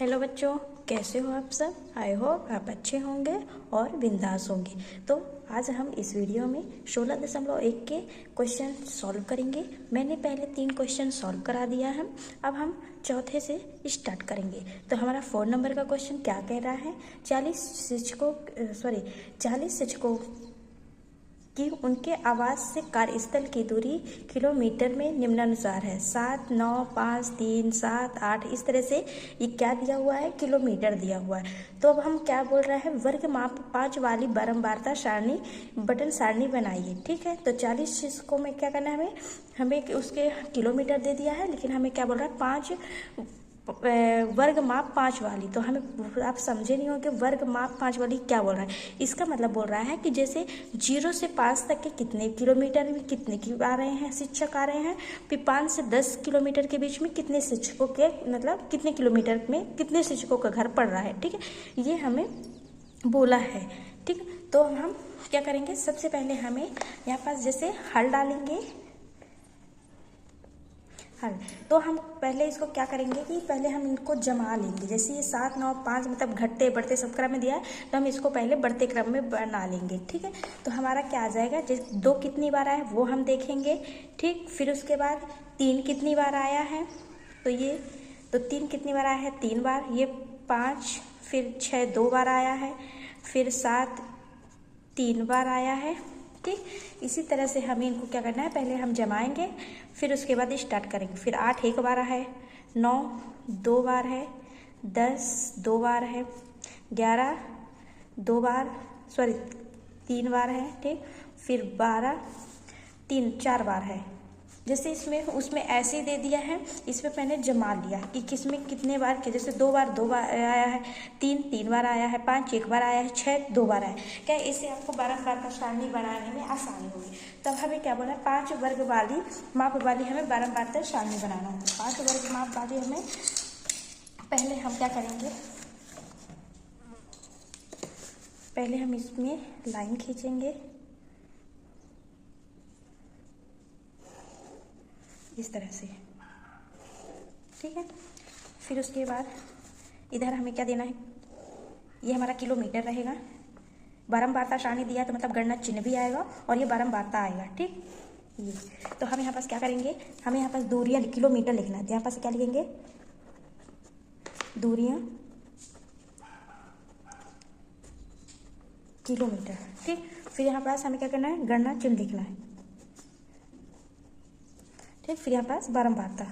Hello बच्चों, कैसे हो आप सब। आई होप आप अच्छे होंगे और बिंदास होंगे। तो आज हम इस वीडियो में 16.1 के क्वेश्चन सॉल्व करेंगे। मैंने पहले 3 क्वेश्चन सॉल्व करा दिया है। अब हम चौथे से स्टार्ट करेंगे। तो हमारा 4 नंबर का क्वेश्चन क्या कह रहा है, 40 शिक्षकों कि उनके आवास से कार्यस्थल की दूरी किलोमीटर में निम्नानुसार है 7, 9, 5, 3, 7, 8। इस तरह से ये क्या दिया हुआ है, किलोमीटर दिया हुआ है। तो अब हम क्या बोल रहे हैं, वर्ग माप 5 वाली बारंबारता सारणी बटन सारणी बनाइए। ठीक है, तो 40 शिक्षकों में क्या करना है, हमें उसके किलोमीटर दे दिया है, लेकिन हमें क्या बोल रहा है 5 वर्ग माप 5 वाली। तो हमें आप समझे नहीं हो कि वर्ग माप 5 वाली क्या बोल रहा है। इसका मतलब बोल रहा है कि जैसे 0 से 5 तक के कितने किलोमीटर में कितने की आ रहे हैं, शिक्षक आ रहे हैं, फिर 5 से 10 किलोमीटर के बीच में कितने शिक्षकों के मतलब कितने किलोमीटर में कितने शिक्षकों का घर पड़ रहा है। ठीक है, ये हमें बोला है। ठीक, तो हम क्या करेंगे, सबसे पहले हमें यहाँ पास जैसे हल डालेंगे। हल तो हम पहले इसको क्या करेंगे कि पहले हम इनको जमा लेंगे। जैसे ये 7, 9, 5 मतलब घटते बढ़ते सब क्रम में दिया है, तो हम इसको पहले बढ़ते क्रम में बना लेंगे। ठीक है, तो हमारा क्या आ जाएगा, जैसे 2 कितनी बार आया है वो हम देखेंगे। ठीक, फिर उसके बाद 3 कितनी बार आया है, तो 3 कितनी बार आया है, 3 बार। ये 5, फिर 6 2 बार आया है, फिर 7 3 बार आया है। ठीक, इसी तरह से हमें इनको क्या करना है, पहले हम जमाएंगे, फिर उसके बाद स्टार्ट करेंगे। फिर 8 1 बार है, 9 2 बार है, 10 2 बार है, 11 2 बार 3 बार है। ठीक, फिर 12 4 बार है। जैसे इसमें उसमें ऐसे दे दिया है, इसमें मैंने जमा लिया कि किसमें कितने बार के, जैसे 2 बार आया है, 3 बार आया है, 5 1 बार आया है, 6 2 बार आया है। क्या इससे आपको बारंबारता सारणी बनाने में आसानी होगी। तब हमें क्या बोला, 5 वर्ग वाली माप वाली हमें बारंबारता सारणी बनाना है। 5 वर्ग माप वाली हमें पहले हम क्या करेंगे, पहले हम इसमें लाइन खींचेंगे इस तरह से। ठीक है, फिर उसके बाद इधर हमें क्या देना है, ये हमारा किलोमीटर रहेगा। बारंबारता सारणी दिया तो मतलब गणना चिन्ह भी आएगा और ये बारंबारता आएगा। ठीक, ये तो हम यहाँ पास क्या करेंगे, हमें यहाँ पास दूरियां किलोमीटर लिखना है, तो यहाँ पास क्या लिखेंगे, दूरियां किलोमीटर। ठीक, फिर यहाँ पास हमें क्या करना है, गणना चिन्ह लिखना है। ठीक, फिर यहाँ पास बारंबारता,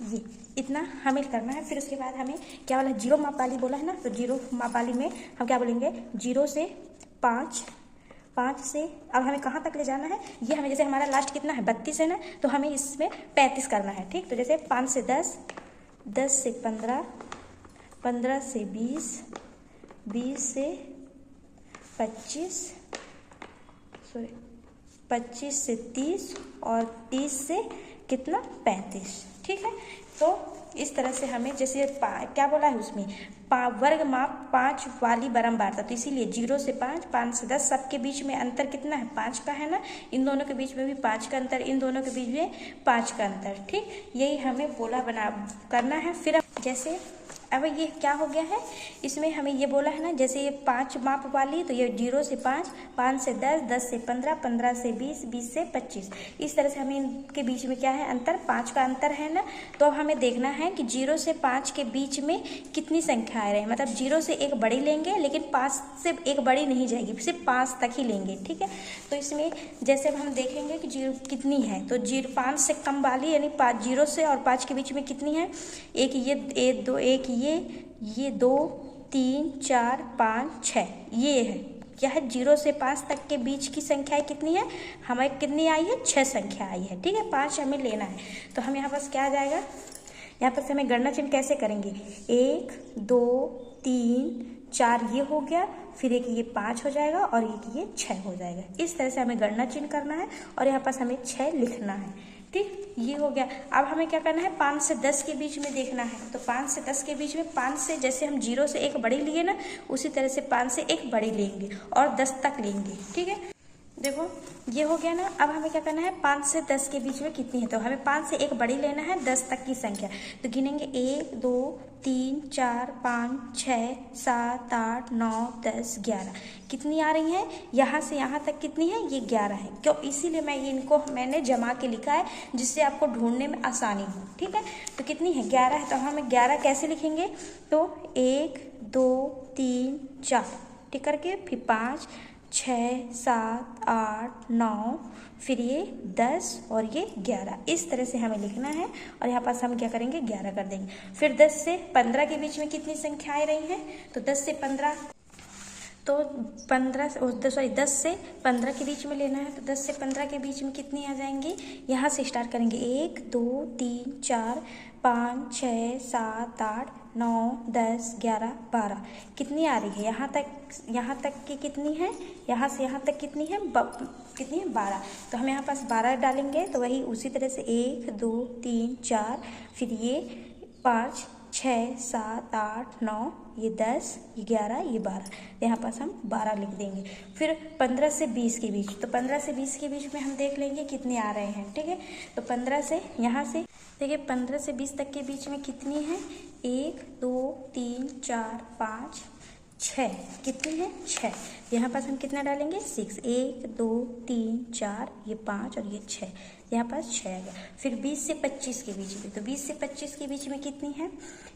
ये इतना हमें करना है। फिर उसके बाद हमें क्या बोला, 0 माप वाली बोला है ना, तो 0 माप वाली में हम क्या बोलेंगे, 0 से 5, 5 से अब हमें कहाँ तक ले जाना है, ये हमें जैसे हमारा लास्ट कितना है 32 है ना, तो हमें इसमें 35 करना है। ठीक, तो जैसे 5 से 10, 10 से 15, 15 से 20, 20 से 25 25 से 30 और 30 से कितना 35। ठीक है, तो इस तरह से हमें जैसे क्या बोला है उसमें वर्ग माप 5 वाली बारंबारता, तो इसीलिए 0 से 5, 5 से 10 सबके बीच में अंतर कितना है, 5 का है ना, इन दोनों के बीच में भी 5 का अंतर, इन दोनों के बीच में 5 का अंतर। ठीक, यही हमें बोला बना करना है। फिर जैसे अब ये क्या हो गया है, इसमें हमें ये बोला है ना, जैसे ये 5 माप वाली, तो ये 0 से 5, 5 से 10, 10 से 15, 15 से 20, 20 से 25। इस तरह से हमें इनके बीच में क्या है, अंतर 5 का अंतर है ना। तो अब हमें देखना है कि 0 से 5 के बीच में कितनी संख्या आ रही है, मतलब 0 से एक बड़ी लेंगे, लेकिन 5 से एक बड़ी नहीं जाएगी, सिर्फ 5 तक ही लेंगे। ठीक है, तो इसमें जैसे अब हम देखेंगे कि 0 कितनी है, तो 5 से कम वाली यानी 0 से और 5 के बीच में कितनी है, एक ये 2 3 4 5 6, ये है क्या है, 0 से 5 तक के बीच की संख्याएं कितनी है, हमें कितनी आई है, 6 संख्या आई है। ठीक है, 5 हमें लेना है। तो हम यहाँ पास क्या आ जाएगा, यहाँ पर से हमें गणना चिन्ह कैसे करेंगे, 1 2 3 4 ये हो गया, फिर एक ये 5 हो जाएगा और एक ये 6 हो जाएगा। इस तरह से हमें गणना चिन्ह करना है और यहाँ पास हमें 6 लिखना है। ठीक, ये हो गया। अब हमें क्या करना है, 5 से 10 के बीच में देखना है, तो 5 से 10 के बीच में 5 से जैसे हम 0 से एक बड़ी लिए ना, उसी तरह से 5 से एक बड़ी लेंगे और 10 तक लेंगे। ठीक है, देखो ये हो गया ना। अब हमें क्या करना है, 5 से 10 के बीच में कितनी है, तो हमें 5 से एक बड़ी लेना है 10 तक की संख्या। तो गिनेंगे 1 2 3 4 5 6 7 8 9 10 11। कितनी आ रही हैं, यहाँ से यहाँ तक कितनी है, ये 11 है। क्यों, इसीलिए मैंने जमा के लिखा है, जिससे आपको ढूंढने में आसानी हो। ठीक है, तो कितनी है, 11 है। तो हमें 11 कैसे लिखेंगे, तो 1 2 3 4 ठीक करके, फिर 5 6 7 8 9, फिर ये 10 और ये 11। इस तरह से हमें लिखना है। और यहाँ पास हम क्या करेंगे, 11 कर देंगे। फिर 10 से 15 के बीच में कितनी संख्याएं रही हैं, तो 10 से 15, तो 10 से 15 के बीच में लेना है। तो 10 से 15 के बीच में कितनी आ जाएंगी, यहाँ से स्टार्ट करेंगे, 1 2 3 4 5 6 7 8 9 10 11 12। कितनी आ रही है, यहाँ तक की कितनी है, यहाँ से यहाँ तक कितनी है, कितनी है, 12। तो हम यहाँ पास 12 डालेंगे। तो वही उसी तरह से 1 2 3 4, फिर ये 5 6 7 8 9, ये 10 ये 11 ये 12। यहाँ पास हम 12 लिख देंगे। फिर 15 से 20 के बीच, तो 15 से 20 के बीच में हम देख लेंगे कितने आ रहे हैं। ठीक है, तो 15 से यहाँ से देखिए 15 से 20 तक के बीच में कितनी है, 1 2 3 4 5 6, कितनी है, 6। यहाँ पास हम कितना डालेंगे, 6, 1 2 3 4, ये 5 और ये 6, यहाँ पास 6 आ गया। फिर 20 से 25 के बीच में, तो 20 से 25 के बीच में कितनी है,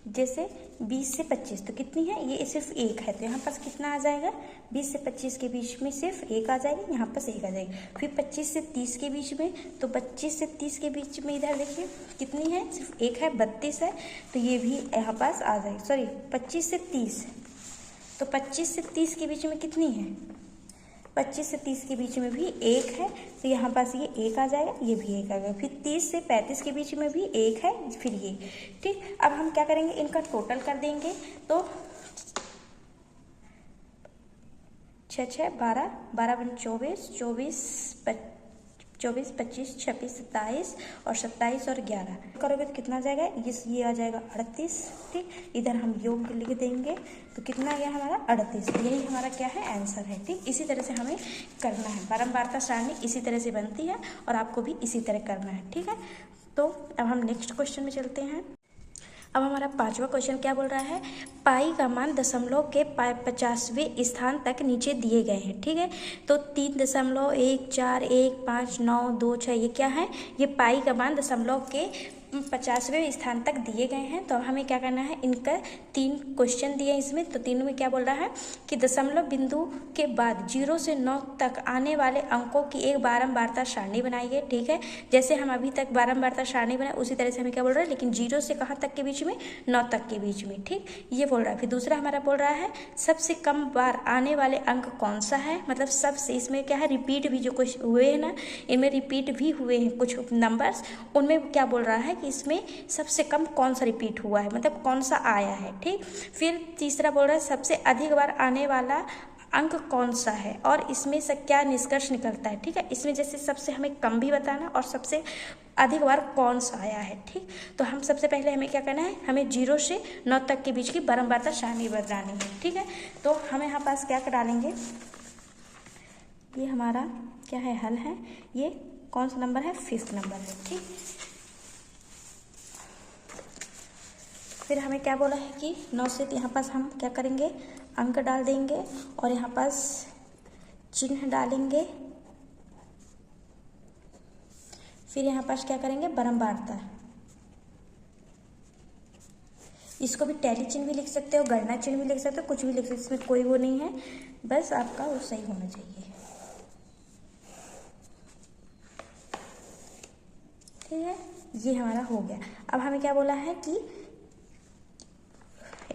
जैसे 20 से 25 तो कितनी है, ये सिर्फ 1 है। तो यहाँ पास कितना आ जाएगा, 20 से 25 के बीच में सिर्फ 1 आ जाएगी, यहाँ पास 1 आ जाएगी। फिर 25 से 30 के बीच में, तो 25 से 30 के बीच में इधर देखिए कितनी है, सिर्फ 1 है, 32 है। तो ये भी यहाँ पास आ जाएगी। सॉरी 25 से 30, तो 25 से 30 के बीच में कितनी है, 25 से 30 के बीच में भी 1 है। तो यहाँ पास ये 1 आ जाएगा, ये भी 1 आ गया। फिर 30 से 35 के बीच में भी 1 है, फिर ये। ठीक, अब हम क्या करेंगे, इनका टोटल कर देंगे। तो 6 6 12 12 बन 24 24 25 26 27 और 27 और 11 करोगे तो कितना आ जाएगा, ये आ जाएगा 38। ठीक, इधर हम योग लिख देंगे। तो कितना आ गया हमारा, 38। यही हमारा क्या है, आंसर है। ठीक, इसी तरह से हमें करना है। बारंबारता सारणी इसी तरह से बनती है और आपको भी इसी तरह करना है। ठीक है, तो अब हम नेक्स्ट क्वेश्चन में चलते हैं। अब हमारा 5वां क्वेश्चन क्या बोल रहा है, पाई का मान दशमलव के 50वें स्थान तक नीचे दिए गए हैं। ठीक है, तो 3.14159226 ये क्या है, ये पाई का मान दशमलव के 50वें स्थान तक दिए गए हैं। तो हमें क्या करना है, इनका 3 क्वेश्चन दिए इसमें। तो 3 में क्या बोल रहा है कि दशमलव बिंदु के बाद 0 से 9 तक आने वाले अंकों की एक बारंबारता सारणी बनाइए। ठीक है, जैसे हम अभी तक बारंबारता सारणी बनाए उसी तरह से हमें क्या बोल रहा है, लेकिन 0 से कहाँ तक के बीच में, 9 तक के बीच में। ठीक, ये बोल रहा है। फिर दूसरा हमारा बोल रहा है सबसे कम बार आने वाले अंक कौन सा है, मतलब सबसे, इसमें क्या है, रिपीट भी जो कुछ हुए हैं ना, इनमें रिपीट भी हुए हैं कुछ नंबर्स, उनमें क्या बोल रहा है कि इसमें सबसे कम कौन सा रिपीट हुआ है, मतलब कौन सा आया है। ठीक, फिर तीसरा बोल रहा है सबसे अधिक बार आने वाला अंक कौन सा है और इसमें से क्या निष्कर्ष निकलता है। ठीक है, इसमें जैसे सबसे हमें कम भी बताना और सबसे अधिक बार कौन सा आया है। ठीक, तो हम सबसे पहले हमें क्या करना है, हमें 0 से 9 तक के बीच की बारंबारता सारणी बनानी है। ठीक है, तो हमें यहाँ पास क्या डालेंगे, ये हमारा क्या है, हल है। ये कौन सा नंबर है, 5th नंबर है। ठीक, फिर हमें क्या बोला है कि 9 से यहाँ पास हम क्या करेंगे, अंक डाल देंगे और यहाँ पास चिन्ह डालेंगे। फिर यहाँ पास क्या करेंगे, बारंबारता, इसको भी टैली चिन्ह भी लिख सकते हो, गणना चिन्ह भी लिख सकते हो, कुछ भी लिख सकते हो, इसमें कोई वो नहीं है, बस आपका वो सही होना चाहिए। ठीक है, ये हमारा हो गया। अब हमें क्या बोला है कि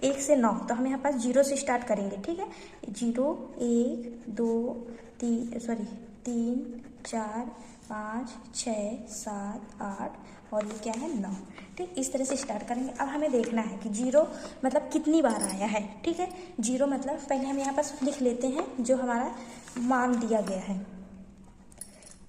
1 से 9, तो हम यहाँ पास 0 से स्टार्ट करेंगे। ठीक है, 0 1 2 3 4 5 6 7 8 और ये क्या है, 9। ठीक, इस तरह से स्टार्ट करेंगे। अब हमें देखना है कि 0 मतलब कितनी बार आया है। ठीक है, 0 मतलब पहले हम यहाँ पास लिख लेते हैं जो हमारा मान दिया गया है।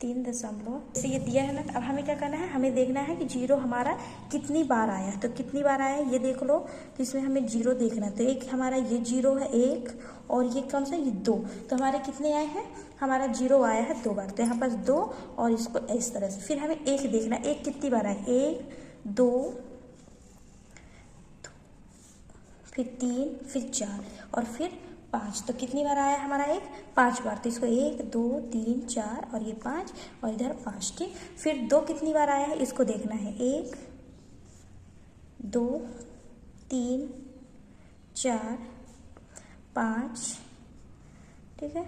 3 दशमलव जैसे ये दिया है ना। अब हमें क्या करना है, हमें देखना है कि जीरो हमारा कितनी बार आया है। तो कितनी बार आया है ये देख लो। तो इसमें हमें जीरो देखना है। तो एक हमारा ये जीरो है एक, और ये कौन सा, ये 2। तो हमारे कितने आए हैं, हमारा जीरो आया है 2 बार। तो यहाँ पास 2 और इसको इस तरह से। फिर हमें एक देखना है, एक कितनी बार आया, 1 2 फिर 3 फिर 4 और फिर 5। तो कितनी बार आया हमारा एक, 5 बार। तो इसको 1 2 3 4 और ये 5 और इधर 5। ठीक। फिर 2 कितनी बार आया है इसको देखना है, 1 2 3 4 5। ठीक है।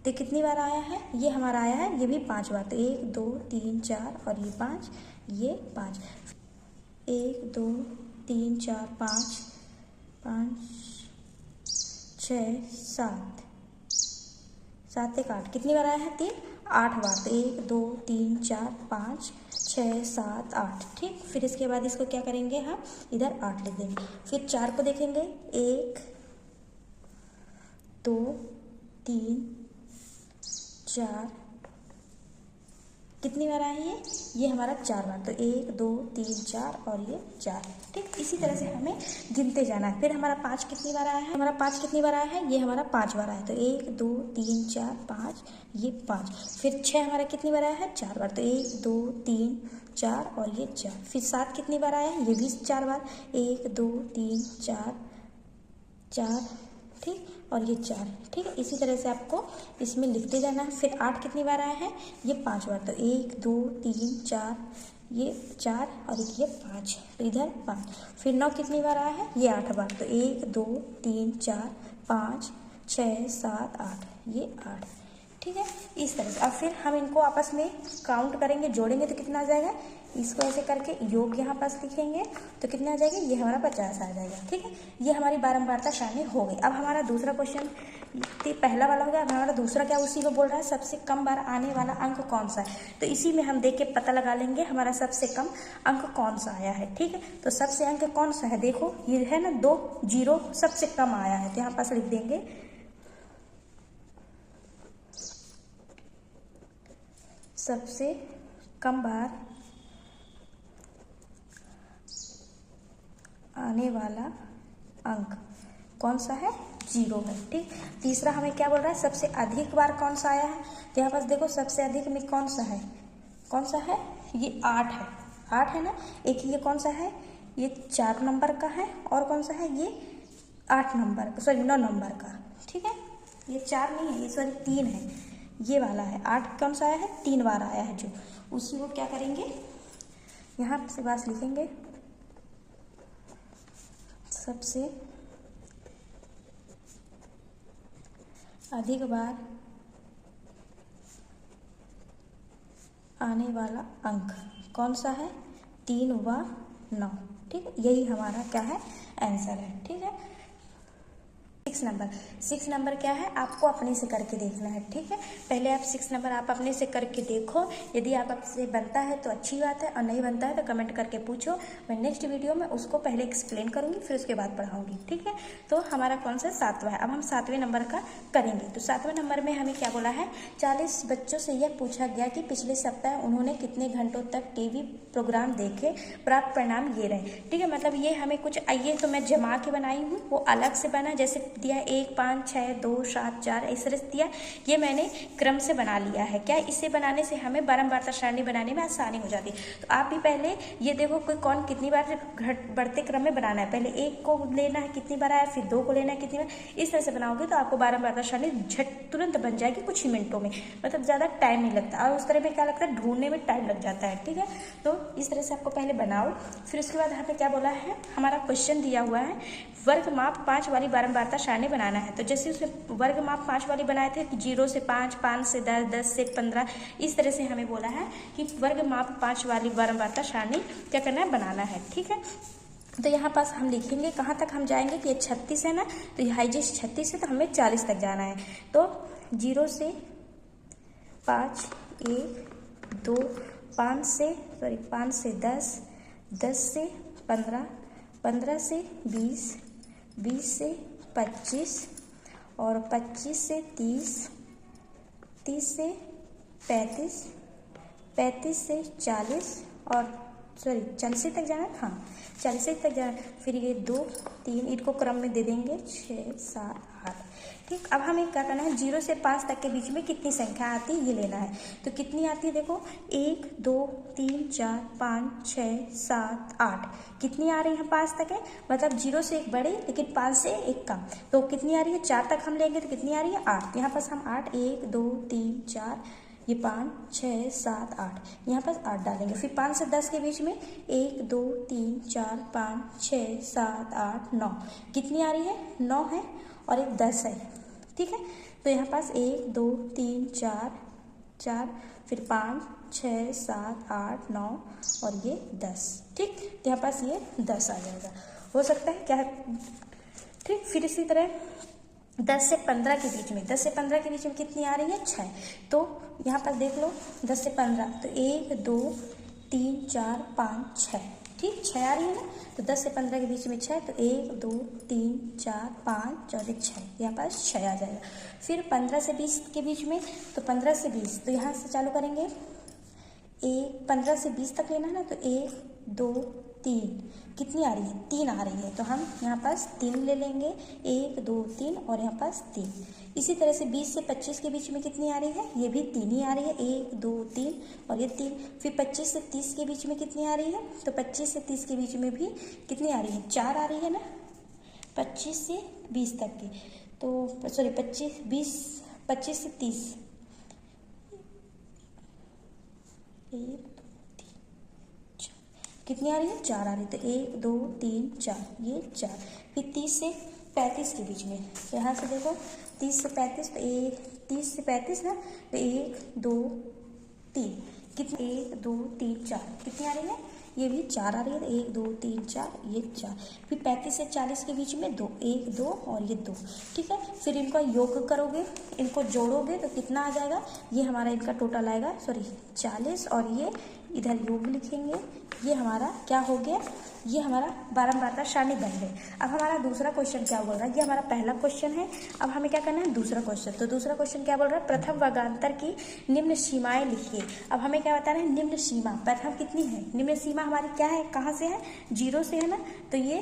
तो कितनी बार आया है, ये हमारा आया है, ये भी 5 बार। तो 1 2 3 4 और ये 5, ये 5। 1 2 3 4 5 5 6 7 7 1 8। कितनी बार आया है, 3 8 बार। तो 1 2 3 4 5 6 7 8। ठीक। फिर इसके बाद इसको क्या करेंगे, हम इधर 8 लिख देंगे। फिर 4 को देखेंगे, 1 2 3 4। कितनी बार आया ये हमारा 4 बार। तो 1 2 3 4 और ये 4। ठीक। इसी तरह से हमें गिनते जाना है। फिर हमारा 5 कितनी बार आया है, हमारा 5 कितनी बार आया है, ये हमारा 5 बार आया है। तो 1 2 3 4 5, ये 5। फिर 6 हमारा कितनी बार आया है, 4 बार। तो 1 2 3 4 और ये 4। फिर 7 कितनी बार आया है, ये भी 4 बार। 1 2 3 4 4। ठीक। और ये 4। ठीक है। इसी तरह से आपको इसमें लिखते जाना है। फिर 8 कितनी बार आया है, ये 5 बार। तो 1 2 3 4, ये 4 और ये 5। तो इधर 5। फिर 9 कितनी बार आया है, ये 8 बार। तो 1 2 3 4 5 6 7 8, ये 8। ठीक है। इस तरह से अब फिर हम इनको आपस में काउंट करेंगे, जोड़ेंगे तो कितना आ जाएगा। इसको ऐसे करके योग यहाँ पास लिखेंगे तो कितना आ जाएगा, ये हमारा 50 आ जाएगा। ठीक है। ये हमारी बारंबारता सारणी हो गई। अब हमारा दूसरा क्वेश्चन, पहला वाला हो गया। अब हमारा दूसरा क्या उसी को बोल रहा है, सबसे कम बार आने वाला अंक कौन सा है। तो इसी में हम देख के पता लगा लेंगे हमारा सबसे कम अंक कौन सा आया है। ठीक है। तो सबसे अंक कौन सा है, देखो ये है ना 2 0 सबसे कम आया है। तो यहाँ पास लिख देंगे सबसे कम बार आने वाला अंक कौन सा है, 0 है। ठीक। तीसरा हमें क्या बोल रहा है, सबसे अधिक बार कौन सा आया है। तो यहाँ पास देखो सबसे अधिक में कौन सा है, कौन सा है, ये 8 है। 8 है ना। एक ये कौन सा है, ये 4 नंबर का है। और कौन सा है, ये 8 नंबर, सॉरी 9 नंबर का। ठीक है। ये 4 नहीं है, ये सॉरी 3 है, ये वाला है। 8 कौन सा आया है, 3 बार आया है जो। उसी को क्या करेंगे, यहाँ से बस लिखेंगे सबसे अधिक बार आने वाला अंक कौन सा है, 3 व 9। ठीक है। यही हमारा क्या है, आंसर है। ठीक है। 6 नंबर क्या है, आपको अपने से करके देखना है। ठीक है। पहले आप 6 नंबर आप अपने से करके देखो। यदि आप आपसे बनता है तो अच्छी बात है, और नहीं बनता है तो कमेंट करके पूछो। मैं नेक्स्ट वीडियो में उसको पहले एक्सप्लेन करूंगी, फिर उसके बाद पढ़ाऊंगी। ठीक है। तो हमारा कौन सा 7वां है। अब हम 7वें नंबर का करेंगे। तो 7वें नंबर में हमें क्या बोला है, 40 बच्चों से यह पूछा गया कि पिछले सप्ताह उन्होंने कितने घंटों तक टीवी प्रोग्राम देखे, प्राप्त परिणाम ये रहे। ठीक है। मतलब ये हमें कुछ, आइए तो मैं जमा के बनाई हूँ, वो अलग से बना, जैसे दिया 1 5 6 2 7 4 इस तरह से दिया। ये मैंने क्रम से बना लिया है। क्या, इससे बनाने से हमें बारंबारता सारणी बनाने में आसानी हो जाती है। तो आप भी पहले ये देखो कोई कौन कितनी बार बढ़ते क्रम में बनाना है। पहले 1 को लेना है कितनी बार आया, फिर 2 को लेना है कितनी बार। इस तरह से बनाओगे तो आपको बारंबारता सारणी झट तुरंत बन जाएगी, कुछ ही मिनटों में। मतलब ज़्यादा टाइम नहीं लगता, और उस तरह में क्या लगता है, ढूंढने में टाइम लग जाता है। ठीक है। तो इस तरह से आपको पहले बनाओ। फिर उसके बाद हमें क्या बोला है, हमारा क्वेश्चन दिया हुआ है वर्ग माप 5 वाली बारंबारता सारणी बनाना है। तो जैसे उसमें वर्ग माप 5 वाली बनाए थे, 0 से 5, 5 से 10, 10 से 15, इस तरह से हमें बोला है कि वर्ग माप 5 वाली बारंबारता सारणी क्या करना है, बनाना है। ठीक है। तो यहाँ पास हम लिखेंगे कहाँ तक हम जाएंगे कि ये 36 है ना, तो ये हाइजेस्ट 36 है, तो हमें 40 तक जाना है। तो 0 से 5 1 2, 5 से 10, 10 से 15, 15 से 20, 20 से 25 और 25 से 30, 30 से 35, 35 से 40 और 40 तक जाना है, हाँ 40 तक जाना है। फिर ये 2 3 इनको क्रम में दे देंगे 6 7 8। ठीक, अब हमें क्या करना है, 0 से 5 तक के बीच में कितनी संख्या आती है ये लेना है। तो कितनी आती है देखो, 1 2 3 4 5 6 7 8। कितनी आ रही है 5 तक है, मतलब 0 से एक बड़ी लेकिन 5 से एक कम। तो कितनी आ रही है, 4 तक हम लेंगे तो कितनी आ रही है 8। यहाँ पास हम 8 1 2 3 4 ये 5 6 7 8 यहाँ पर 8 डालेंगे। फिर 5 से 10 के बीच में 1 2 3 4 5 6 7 8 9। कितनी आ रही है, 9 है और एक 10 है। ठीक है, तो यहाँ पास 1 2 3 4 4 फिर 5 6 7 8 9 और ये 10। ठीक, तो यहाँ पास ये 10 आ जाएगा, हो सकता है क्या है। ठीक, फिर इसी तरह 10 से 15 के बीच में, 10 से 15 के बीच में कितनी आ रही है 6। तो यहाँ पर देख लो 10 से 15 तो 1 2 3 4 5 6। ठीक, 6 आ रही है ना, तो 10 से 15 के बीच में 6 तो 1 2 3 4 5 और 6, यहाँ पर 6 आ जाएगा। फिर 15 से 20 के बीच में, तो 15 से 20 तो यहाँ से चालू करेंगे, 15 से 20 तक लेना है ना, तो 1 2 3 कितनी आ रही है, 3 आ रही है। तो हम यहाँ पास 3 ले लेंगे, 1 2 3 और यहाँ पास 3। इसी तरह से 20 से 25 के बीच में कितनी आ रही है, ये भी 3 ही आ रही है, 1 2 3 और ये 3। फिर 25 से 30 के बीच में कितनी आ रही है, तो 25 से 30 के बीच में भी कितनी आ रही है, 4 आ रही है ना। 25 से 20 तक की, तो सॉरी 25 से 30 कितनी आ रही है, 4 आ रही है। तो 1 2 3 4 ये 4। फिर 30 से 35 के बीच में, यहाँ से देखो 30 से 35 तो 30 से 35 ना, तो 1 2 3 कितनी 1 2 3 4 कितनी आ रही है, ये भी 4 आ रही है। तो 1 2 3 4 ये 4। फिर 35 से 40 के बीच में 2 1 2 और ये 2। ठीक है, फिर इनका योग करोगे, इनको जोड़ोगे तो कितना आ जाएगा, ये हमारा इनका टोटल आएगा 40 और ये इधर योग लिखेंगे, ये हमारा क्या हो गया, ये हमारा बारंबारता सारणी बन गई। अब हमारा दूसरा क्वेश्चन क्या बोल रहा है, ये हमारा पहला क्वेश्चन है। अब हमें क्या करना है दूसरा क्वेश्चन। तो दूसरा क्वेश्चन क्या बोल रहा है, प्रथम वर्गांतर की निम्न सीमाएं लिखिए। अब हमें क्या बताना है, निम्न सीमा प्रथम कितनी है, निम्न सीमा हमारी क्या है, कहाँ से है, 0 से है ना। तो ये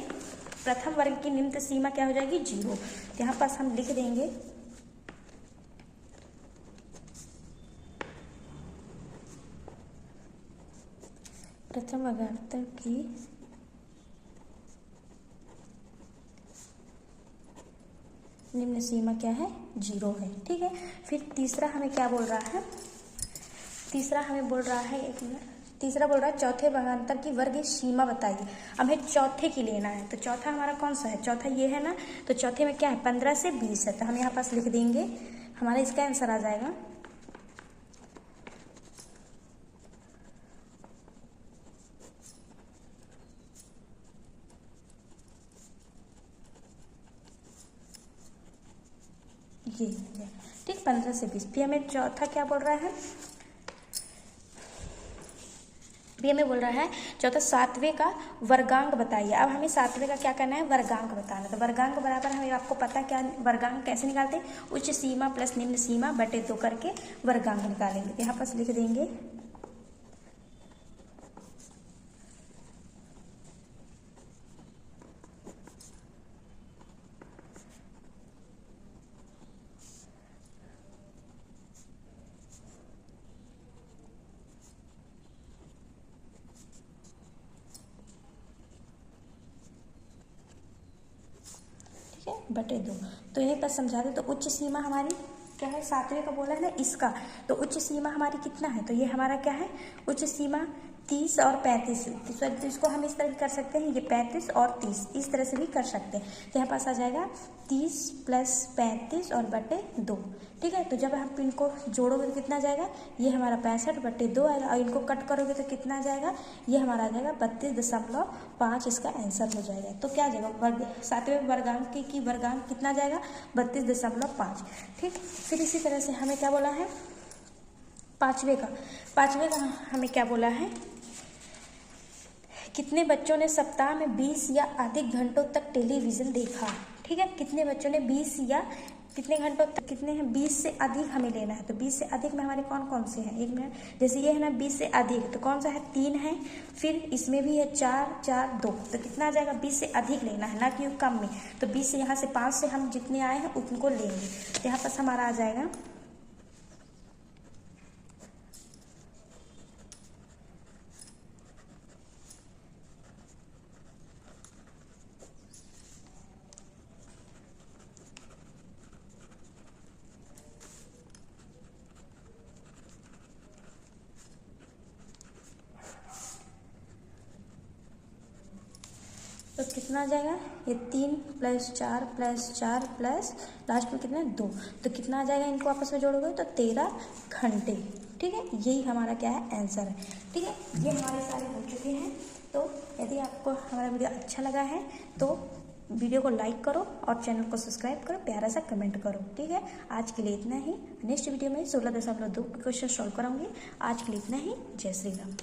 प्रथम वर्ग की निम्न सीमा क्या हो जाएगी, 0। यहाँ पास हम लिख देंगे प्रथम वर्गांतर की निम्न सीमा क्या है, 0 है। ठीक है, फिर तीसरा हमें क्या बोल रहा है, तीसरा हमें बोल रहा है, एक मिनट, तीसरा बोल रहा है चौथे वर्गांतर की वर्ग सीमा बताइए। अब हमें चौथे की लेना है, तो चौथा हमारा कौन सा है, चौथा ये है ना। तो चौथे में क्या है, 15 से 20 है। तो हम यहाँ पास लिख देंगे, हमारा इसका आंसर आ जाएगा ये। ठीक, 15 से 20। फिर हमें चौथा क्या बोल रहा है, फिर हमें बोल रहा है चौथा सातवें का वर्गांक बताइए। अब हमें सातवें का क्या करना है, वर्गांक बताना है। तो वर्गांक बराबर हमें आपको पता क्या, वर्गांक कैसे निकालते हैं, उच्च सीमा प्लस निम्न सीमा बटे 2 करके वर्गांक निकालेंगे। यहाँ पास लिख देंगे बटे 2। तो यहीं पर समझा दे। तो उच्च सीमा हमारी क्या है, सातवें का बोला है ना इसका, तो उच्च सीमा हमारी कितना है, तो ये हमारा क्या है, उच्च सीमा 30 और 35। तो इसको हम इस तरह भी कर सकते हैं, ये 35 और 30 इस तरह से भी कर सकते हैं। तो यहाँ पास आ जाएगा 30 प्लस 35 और बटे 2। ठीक है, तो जब हम इनको जोड़ोगे तो कितना जाएगा, ये हमारा 65 बटे 2 आएगा। और इनको कट करोगे तो कितना आ जाएगा, ये हमारा आ जाएगा 32.5। इसका आंसर हो जाएगा। तो क्या आ जाएगा, वर्ग सातवें वर्गांक की वर्गांक कितना जाएगा, 32.5। ठीक, फिर इसी तरह से हमें क्या बोला है, पांचवे का हमें क्या बोला है, कितने बच्चों ने सप्ताह में 20 या अधिक घंटों तक टेलीविजन देखा। ठीक है, कितने बच्चों ने 20 या कितने घंटों तक, कितने हैं, 20 से अधिक हमें लेना है। तो 20 से अधिक में हमारे कौन कौन से हैं, 1 मिनट, जैसे ये है ना 20 से अधिक, तो कौन सा है, 3 है, फिर इसमें भी है 4 4 2, तो कितना आ जाएगा, 20 से अधिक लेना है, ना कि कम में। तो 20 से यहाँ से 5 से हम जितने आए हैं उनको लेंगे। तो यहाँ पास हमारा आ जाएगा तो कितना आ जाएगा, ये 3 + 4 + 4 प्लस लास्ट में कितना है, 2, तो कितना आ जाएगा, इनको आपस में जोड़ोगे तो 13 घंटे। ठीक है, यही हमारा क्या है, आंसर है। ठीक है, ये हमारे सारे हो चुके हैं। तो यदि आपको हमारा वीडियो अच्छा लगा है तो वीडियो को लाइक करो और चैनल को सब्सक्राइब करो, प्यारा सा कमेंट करो। ठीक है, आज के लिए इतना ही। नेक्स्ट वीडियो में 16.2 क्वेश्चन सॉल्व कराऊंगी। आज के लिए इतना ही। जय श्री राम।